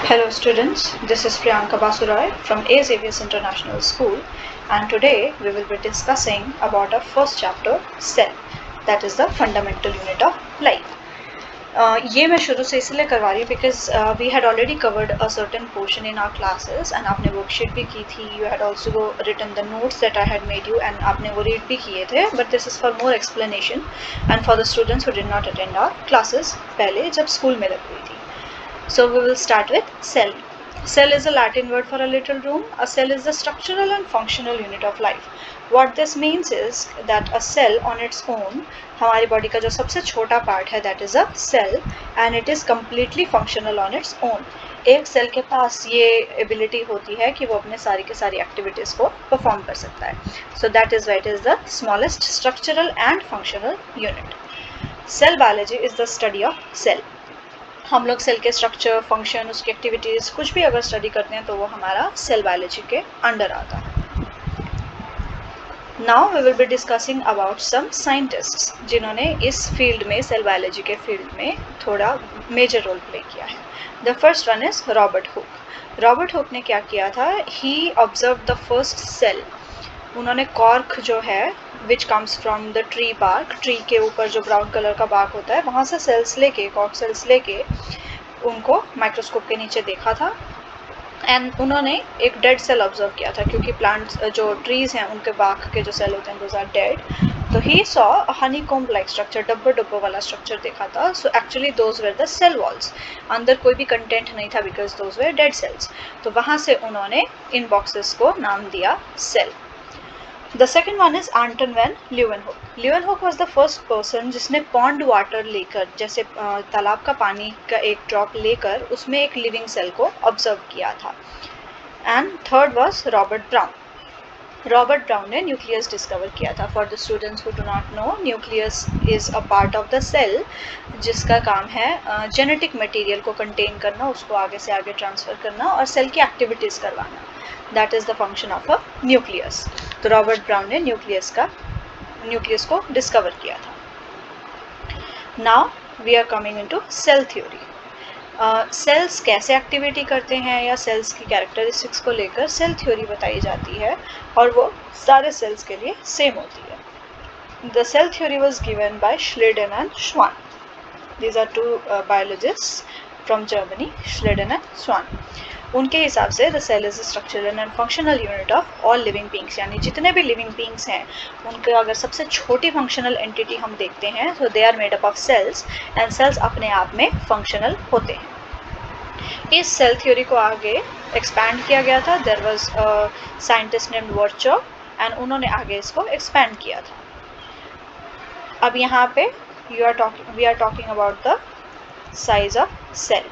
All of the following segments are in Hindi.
Hello students, this is Priyanka Basurai from A. Xavier's International School, and today we will be discussing about our first chapter, cell, that is the fundamental unit of life. ये मैं शुरू से इसलिए करवा रही हूँ because we had already covered a certain portion in our classes and आपने worksheet भी की थी, you had also written the notes that I had made you and आपने वो read भी किए थे, but this is for more explanation and for the students who did not attend our classes पहले जब school में लग हुई थी. So we will start with cell. Cell is a Latin word for a little room. A cell is the structural and functional unit of life. What this means is that a cell on its own, हमारी body का जो सबसे छोटा part है, that is a cell, and it is completely functional on its own. एक सेल के पास ये एबिलिटी होती है कि वो अपने सारी के सारी एक्टिविटीज को परफॉर्म कर सकता है. So that is why it is the smallest structural and functional unit. Cell biology is the study of cell. हम लोग सेल के स्ट्रक्चर, फंक्शन, उसकी एक्टिविटीज़ कुछ भी अगर स्टडी करते हैं तो वो हमारा सेल बायोलॉजी के अंडर आता है. Now we will be discussing about some scientists जिन्होंने इस फील्ड में, सेल बायोलॉजी के फील्ड में थोड़ा मेजर रोल प्ले किया है. The first one is Robert Hooke. Robert Hooke ने क्या किया था, he observe the first cell. उन्होंने कॉर्क जो है which comes from the tree bark, tree के ऊपर जो ब्राउन कलर का बार्क होता है वहाँ से सेल्स लेके, कॉर्क सेल्स लेके उनको माइक्रोस्कोप के नीचे देखा था एंड उन्होंने एक डेड सेल ऑब्जर्व किया था क्योंकि प्लांट्स जो ट्रीज हैं उनके बार्क के जो सेल होते हैं दोज आर डेड. तो he saw honeycomb like structure, डब्बो डब्बो वाला स्ट्रक्चर देखा था. So actually those were the cell walls, अंदर कोई भी कंटेंट नहीं था because those were dead cells. तो वहाँ से उन्होंने इन बॉक्सेस को नाम दिया cell. The second one is Anton van Leeuwenhoek. Leeuwenhoek was the first person जिसने pond water लेकर, जैसे तालाब का पानी का एक ड्रॉप लेकर उसमें एक लिविंग सेल को ऑब्जर्व किया था. And third was Robert Brown. Robert Brown ने न्यूक्लियस डिस्कवर किया था. For the students who do not know, nucleus is a part of the cell जिसका काम है जेनेटिक मटेरियल को कंटेन करना, उसको आगे से आगे ट्रांसफ़र करना और सेल की एक्टिविटीज़ करवाना. That is the function of a nucleus. तो रॉबर्ट ब्राउन ने न्यूक्लियस को डिस्कवर किया था. Now we are coming into cell theory. Cells कैसे एक्टिविटी करते हैं या सेल्स की कैरेक्टरिस्टिक्स को लेकर सेल थ्योरी बताई जाती है और वो सारे सेल्स के लिए सेम होती है. The cell theory was given by Schleiden and Schwann. These are two biologists from Germany, Schleiden and Schwann. उनके हिसाब से the cell is structural and functional unit of all living beings, यानी जितने भी लिविंग बींग्स हैं उनके अगर सबसे छोटी फंक्शनल एंटिटी हम देखते हैं तो they are made up of cells and cells अपने आप में फंक्शनल होते हैं. इस सेल थ्योरी को आगे एक्सपैंड किया गया था. There was a scientist named Virchow and उन्होंने आगे इसको एक्सपैंड किया था. अब यहाँ पे we are talking about the size of cell.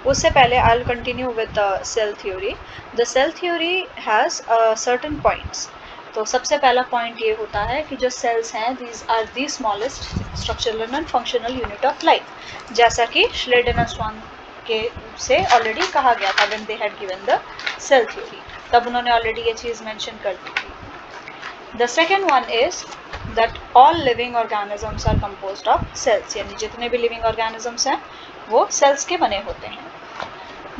उससे पहले I will continue with the cell theory. The cell theory has certain points. तो सबसे पहला पॉइंट ये होता है कि जो सेल्स हैं these are the smallest structural and functional unit of life, जैसा कि श्लेडन एंड स्वान के से ऑलरेडी कहा गया था when they had given the cell theory. तब उन्होंने ऑलरेडी ये चीज़ मेंशन कर दी थी. The second one is that all living organisms are composed of cells, यानी जितने भी लिविंग ऑर्गेनिजम्स हैं वो सेल्स के बने होते हैं.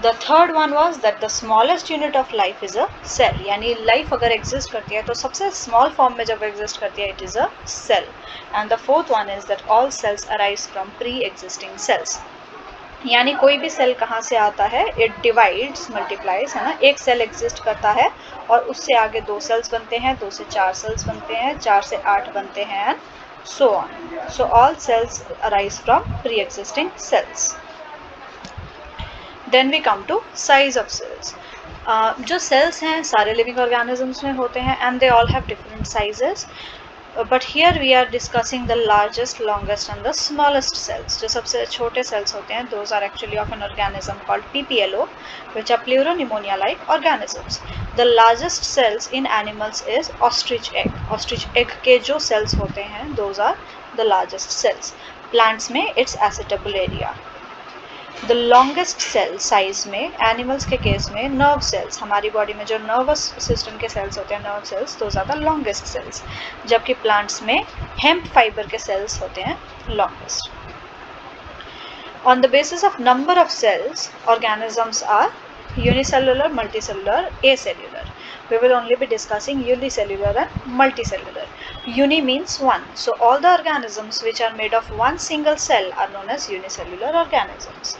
The third one was that the smallest unit of life is a cell, यानी लाइफ अगर एग्जिस्ट करती है तो सबसे स्मॉल फॉर्म में जब एग्जिस्ट करती है it is a cell. And the fourth one is that all cells arise from pre existing cells, यानी कोई भी सेल कहाँ से आता है, इट डिवाइड्स, मल्टीप्लाइज, है ना. एक सेल एग्जिस्ट करता है और उससे आगे 2 सेल्स बनते हैं, 2 से 4 सेल्स बनते हैं, 4 से 8 बनते हैं and so on. So all cells arise from pre existing cells. Then we come to size of cells. जो सेल्स हैं सारे लिविंग ऑर्गेनिजम्स में होते हैं and they all have different sizes. But here we are discussing the largest, longest and the smallest cells. जो सबसे छोटे सेल्स होते हैं those are actually of an organism called PPLO which are pleuronimonia like organisms. The largest cells in animals is ostrich egg. Ostrich egg के जो cells होते हैं those are the largest cells. Plants में it's acetobularia. The longest cell size में एनिमल्स के केस में नर्व सेल्स, हमारी बॉडी में जो नर्वस सिस्टम के सेल्स होते हैं नर्व सेल्स, तो ज़्यादा लॉन्गेस्ट सेल्स, जबकि प्लांट्स में हेम्प फाइबर के सेल्स होते हैं longest. On the basis of number of cells, organisms are unicellular, multicellular, acellular. We will only be discussing unicellular and multicellular. Uni means one. So all the organisms which are made of one single cell are known as unicellular organisms.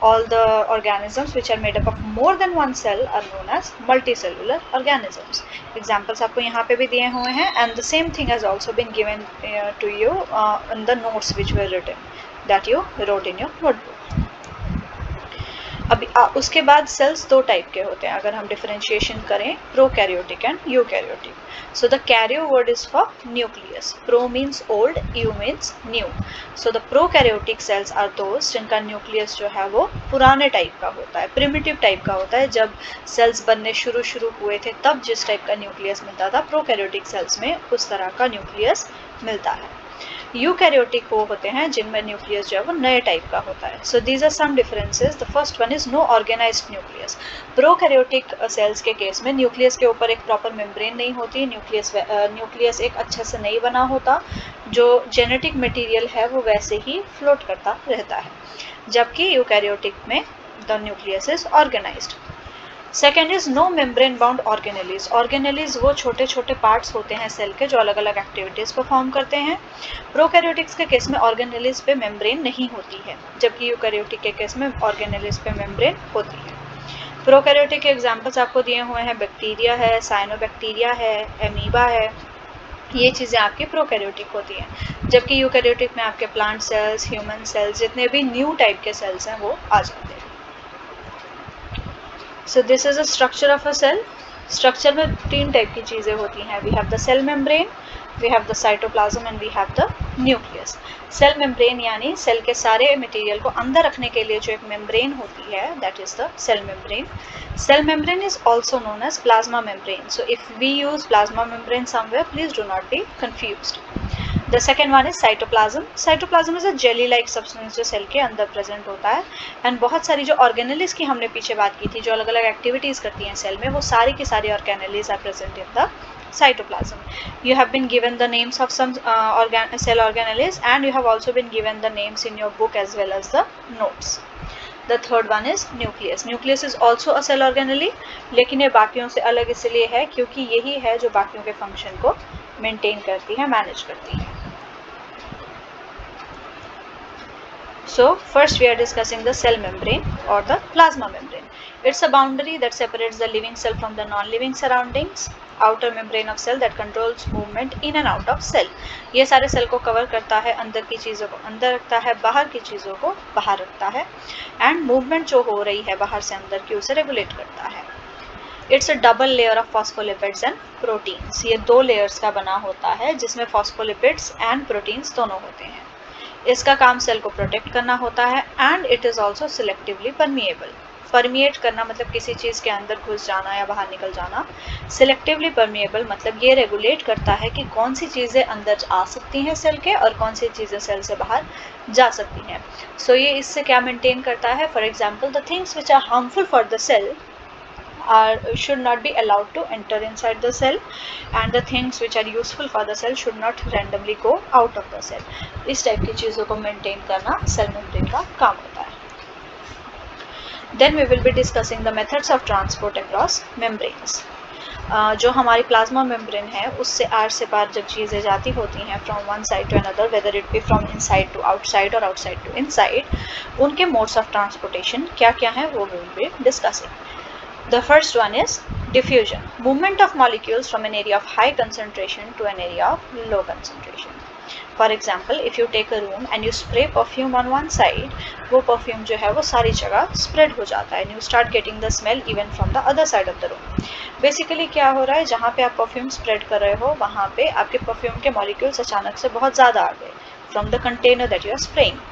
All the organisms which are made up of more than one cell are known as multicellular organisms. Examples आपको यहाँ पे भी दिए हुए हैं, and the same thing has also been given to you in the notes which were written, that you wrote in your notebook. अभी उसके बाद सेल्स दो टाइप के होते हैं अगर हम डिफरेंशिएशन करें, prokaryotic and eukaryotic. So the carrier word is for nucleus. Pro means old, eu means new. So the prokaryotic cells are those जिनका न्यूक्लियस जो है वो पुराने टाइप का होता है, प्रिमिटिव टाइप का होता है. जब सेल्स बनने शुरू हुए थे तब जिस टाइप का न्यूक्लियस मिलता था, प्रोकैरियोटिक सेल्स में उस तरह का न्यूक्लियस मिलता है. यूकैरियोटिक वो होते हैं जिनमें न्यूक्लियस जो है वो नए टाइप का होता है. So these are some differences. The first one is no organised nucleus. Prokaryotic cells के केस में न्यूक्लियस के ऊपर एक प्रॉपर मेम्ब्रेन नहीं होती, न्यूक्लियस एक अच्छे से नहीं बना होता, जो जेनेटिक मटेरियल है वो वैसे ही फ्लोट करता रहता है, जबकि यूकैरियोटिक में the nucleus is organised. Second is no membrane bound organelles. Organelles वो छोटे छोटे पार्ट्स होते हैं सेल के जो अलग अलग एक्टिविटीज परफॉर्म करते हैं. प्रोकैरियोटिक्स के केस में ऑर्गेनेलीज पे मेम्ब्रेन नहीं होती है, जबकि यूकैरियोटिक के केस में ऑर्गेनेलीज पे मेम्ब्रेन होती है. प्रोकैरियोटिक के एग्जांपल्स आपको दिए हुए हैं, बैक्टीरिया है, साइनोबैक्टीरिया है, एमीबा है. ये चीज़ें आपकी प्रोकैरियोटिक होती हैं, जबकि यूकैरियोटिक में आपके प्लांट सेल्स, ह्यूमन सेल्स, जितने भी न्यू टाइप के सेल्स हैं वो आ जाते हैं. So this is a structure of a cell. Structure में तीन टाइप की चीज़ें होती हैं. We have the cell membrane, we have the cytoplasm and we have the nucleus. Cell membrane यानी सेल के सारे मटेरियल को अंदर रखने के लिए जो एक मेम्ब्रेन होती है, that is the cell membrane. Cell membrane is also known as plasma membrane. So if we use plasma membrane somewhere, please do not be confused. The second one is cytoplasm. Cytoplasm is a jelly-like substance जो सेल के अंदर प्रेजेंट होता है. एंड बहुत सारी जो ऑर्गेनेलिज की हमने पीछे बात की थी, जो अलग अलग एक्टिविटीज़ करती हैं सेल में, वो सारी की सारी organelles are present in the cytoplasm. You have been given the names of some cell organelles and you have also been given the names in your book as well as the notes. The third one is nucleus. Nucleus is also a cell organelle, लेकिन ये बाकियों से अलग इसलिए है क्योंकि यही है जो बाकियों के फंक्शन को मेंटेन करती है, मैनेज करती है. So first we are discussing the cell membrane or the plasma membrane. It's a boundary that separates the living cell from the non-living surroundings. Outer membrane of cell that controls movement in and out of cell. ये सारे सेल को कवर करता है, अंदर की चीज़ों को अंदर रखता है, बाहर की चीज़ों को बाहर रखता है, एंड मूवमेंट जो हो रही है बाहर से अंदर की उसे रेगुलेट करता है. It's a double layer of phospholipids and proteins. ये दो लेयर्स का बना होता है जिसमें फॉस्फोलिपिड्स एंड प्रोटीन्स दोनों होते हैं. इसका काम सेल को प्रोटेक्ट करना होता है and it is also selectively permeable. Permeate करना मतलब किसी चीज़ के अंदर घुस जाना या बाहर निकल जाना. सिलेक्टिवली परमिएबल मतलब ये रेगुलेट करता है कि कौन सी चीज़ें अंदर आ सकती हैं सेल के और कौन सी चीज़ें सेल से बाहर जा सकती हैं. सो ये इससे क्या मेंटेन करता है? For example, the things which are harmful for the cell should not be allowed to enter inside the cell and the things which are useful for the cell should not randomly go out of the cell. इस टाइप की चीज़ों को मेंटेन करना सेल मेम्ब्रेन का काम होता है. Then we will be discussing the methods of transport across membranes. जो हमारी प्लाज्मा मेम्ब्रेन है उससे आर से पार जब चीज़ें जाती होती हैं from one side to another, whether it be from inside to outside और आउटसाइड टू इनसाइड, उनके मोड्स ऑफ ट्रांसपोर्टेशन क्या क्या हैं वो we will be discussing. The first one is diffusion. Movement of molecules from an area of high concentration to an area of low concentration. For example, if you take a room and you spray perfume on one side, वो perfume जो है वो सारी जगह spread हो जाता है and you start getting the smell even from the other side of the room. Basically क्या हो रहा है, जहाँ पे आप perfume spread कर रहे हो वहाँ पे आपके perfume के molecules अचानक से बहुत ज़्यादा आ गए from the container that you are spraying.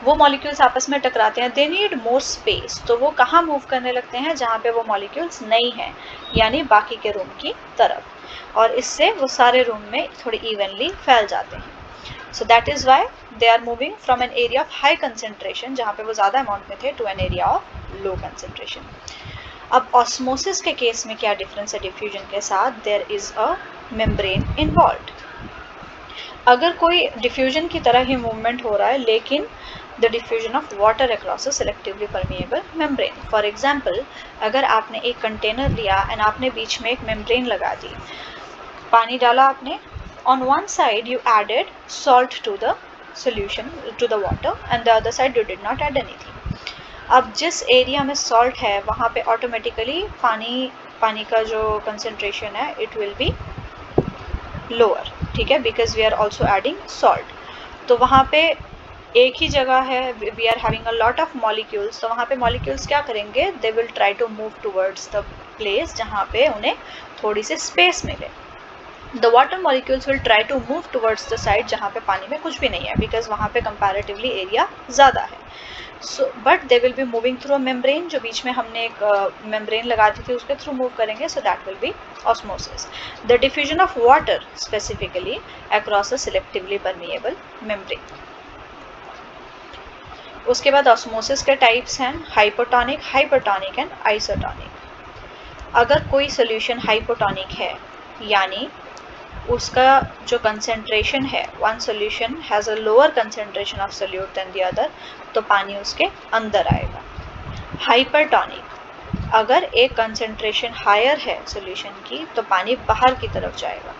वो मॉलिक्यूल्स आपस में टकराते हैं, दे नीड मोर स्पेस, तो वो कहाँ मूव करने लगते हैं? जहाँ पे वो मॉलिक्यूल्स नहीं हैं, यानी बाकी के रूम की तरफ, और इससे वो सारे रूम में थोड़ी इवनली फैल जाते हैं. So that is why they are moving from an area of high concentration, जहाँ पे वो ज़्यादा अमाउंट में थे, to an area of low concentration. अब ऑस्मोसिस के केस में क्या डिफरेंस है डिफ्यूजन के साथ? There is a membrane involved. अगर कोई डिफ्यूजन की तरह ही मूवमेंट हो रहा है लेकिन the diffusion of water across a selectively permeable membrane. For example, अगर आपने एक कंटेनर लिया एंड आपने बीच में एक मेम्ब्रेन लगा दी, पानी डाला आपने, on one side you added salt to the solution to the water and the other side you did not add anything. अब जिस एरिया में सॉल्ट है वहाँ पे ऑटोमेटिकली पानी का जो कंसेंट्रेशन है इट विल बी लोअर, ठीक है, because we are also adding salt. तो वहाँ पे एक ही जगह है, we are having a lot of molecules, तो वहाँ पे मॉलिक्यूल्स क्या करेंगे, they will try to move towards the place जहाँ पे उन्हें थोड़ी सी स्पेस मिले। The water molecules will try to move towards the side जहाँ पे पानी में कुछ भी नहीं है, because वहाँ पे comparatively area ज़्यादा है। So, but they will be moving through a membrane, जो बीच में हमने एक membrane लगा दी थी उसके through move करेंगे, so that will be osmosis. The diffusion of water specifically across a selectively permeable membrane. उसके बाद osmosis के types हैं hypotonic, hypertonic and isotonic। अगर कोई solution hypotonic है, यानी उसका जो कंसेंट्रेशन है, one solution has a lower concentration of solute than the other, तो पानी उसके अंदर आएगा। हाइपरटॉनिक, अगर एक कंसेंट्रेशन हायर है सॉल्यूशन की तो पानी बाहर की तरफ जाएगा,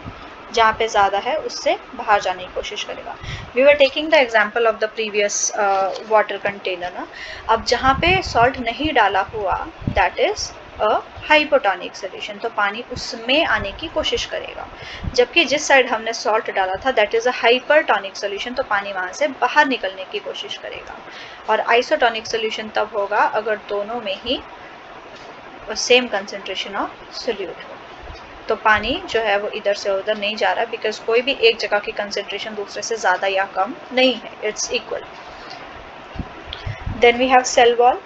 जहाँ पे ज़्यादा है उससे बाहर जाने की कोशिश करेगा। We were taking the example of the previous water container ना। अब जहाँ पे सॉल्ट नहीं डाला हुआ that is a hypotonic solution, तो पानी उसमें आने की कोशिश करेगा, जबकि जिस साइड हमने सॉल्ट डाला था that is a hypertonic solution, तो पानी वहाँ से बाहर निकलने की कोशिश करेगा। और आइसोटोनिक सोल्यूशन तब होगा अगर दोनों में ही सेम कंसेंट्रेशन ऑफ सोल्यूट हो, तो पानी जो है वो इधर से उधर नहीं जा रहा, बिकॉज कोई भी एक जगह की कंसेंट्रेशन दूसरे से ज़्यादा या कम नहीं है, it's equal. Then we have cell wall.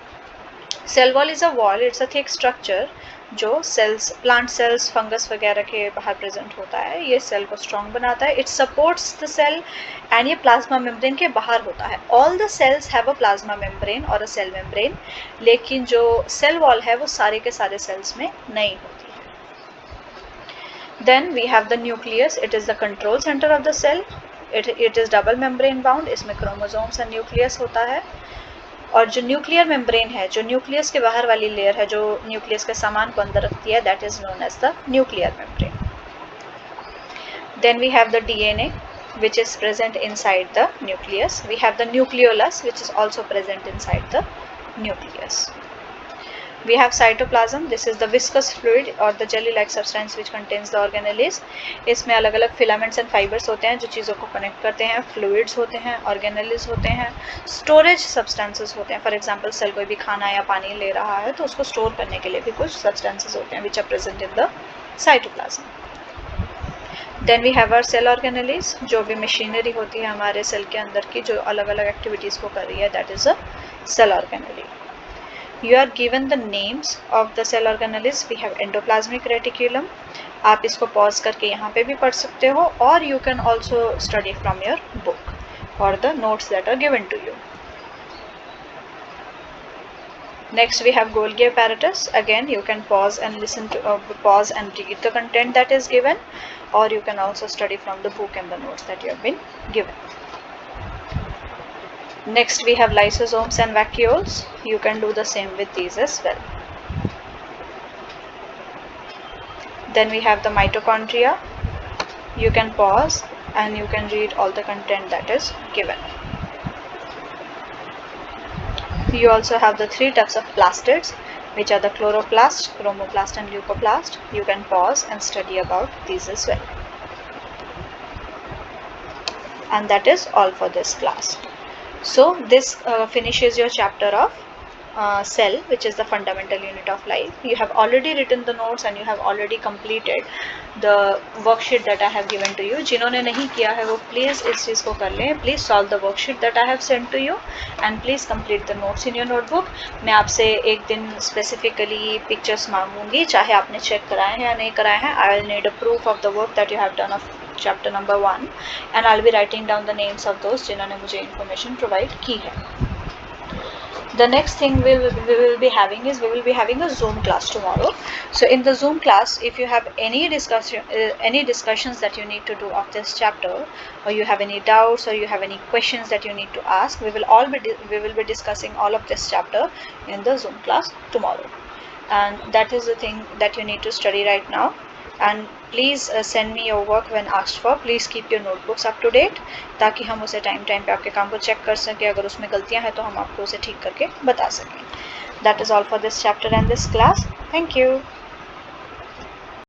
Cell wall is a wall, it's a thick structure जो सेल्स, प्लांट सेल्स, फंगस वगैरह के बाहर प्रेजेंट होता है। ये सेल को स्ट्रॉन्ग बनाता है, it supports the cell, and ये प्लाज्मा मेम्ब्रेन के बाहर होता है। All the cells have a plasma membrane और अ सेल मेम्ब्रेन, लेकिन जो सेल वॉल है वो सारे के सारे सेल्स में नहीं होती है। Then we have the nucleus, it is the control center of the cell, it is double membrane bound, इसमें chromosomes and nucleus होता है। और जो न्यूक्लियर मेम्ब्रेन है, जो न्यूक्लियस के बाहर वाली लेयर है जो न्यूक्लियस के सामान को अंदर रखती है, that is known as the nuclear membrane. Then we have the DNA which is present inside the nucleus. We have the nucleolus which is also present inside the nucleus. We have cytoplasm, this is the viscous fluid or the jelly like substance which contains the organelles. इसमें अलग अलग filaments and fibers होते हैं जो चीज़ों को connect करते हैं, fluids होते हैं, organelles होते हैं, storage substances होते हैं। For example, cell कोई भी खाना या पानी ले रहा है तो उसको store करने के लिए भी कुछ substances होते हैं which are present in the cytoplasm. Then we have our cell organelles, जो भी machinery होती है हमारे cell के अंदर की जो अलग अलग activities को कर रही है, that is a cell organelle. You are given the names of the cell organelles. We have endoplasmic reticulum. आप इसको pause करके यहाँ पे भी पढ़ सकते हो, और you can also study from your book or the notes that are given to you. Next we have Golgi apparatus. Again you can pause and listen to pause and read the content that is given, or you can also study from the book and the notes that you have been given. Next we have lysosomes and vacuoles. You can do the same with these as well. Then we have the mitochondria. You can pause and you can read all the content that is given. You also have the three types of plastids, which are the chloroplast, chromoplast and leucoplast. You can pause and study about these as well. And that is all for this class. So this finishes your chapter of cell, which is the fundamental unit of life. You have already written the notes and you have already completed the worksheet that I have given to you. जिन्होंने नहीं किया है वो please इस चीज़ को कर लें. Please solve the worksheet that I have sent to you and please complete the notes in your notebook. मैं आपसे एक दिन specifically pictures मांगूंगी, चाहे आपने check कराए हैं या नहीं कराए हैं. I will need a proof of the work that you have done of chapter number 1 and I'll be writing down the names of those जिन्होंने मुझे information provide की है. The next thing we will be having is we will be having a Zoom class tomorrow. So in the Zoom class, if you have any discussions that you need to do of this chapter, or you have any doubts, or you have any questions that you need to ask, we will be discussing all of this chapter in the Zoom class tomorrow. And that is the thing that you need to study right now. And please send me your work when asked for. Please keep your notebooks up to date, ताकि हम उसे टाइम पे आपके काम को चेक कर सकें. अगर उसमें गलतियां हैं तो हम आपको उसे ठीक करके बता सकें. That is all for this chapter and this class. Thank you.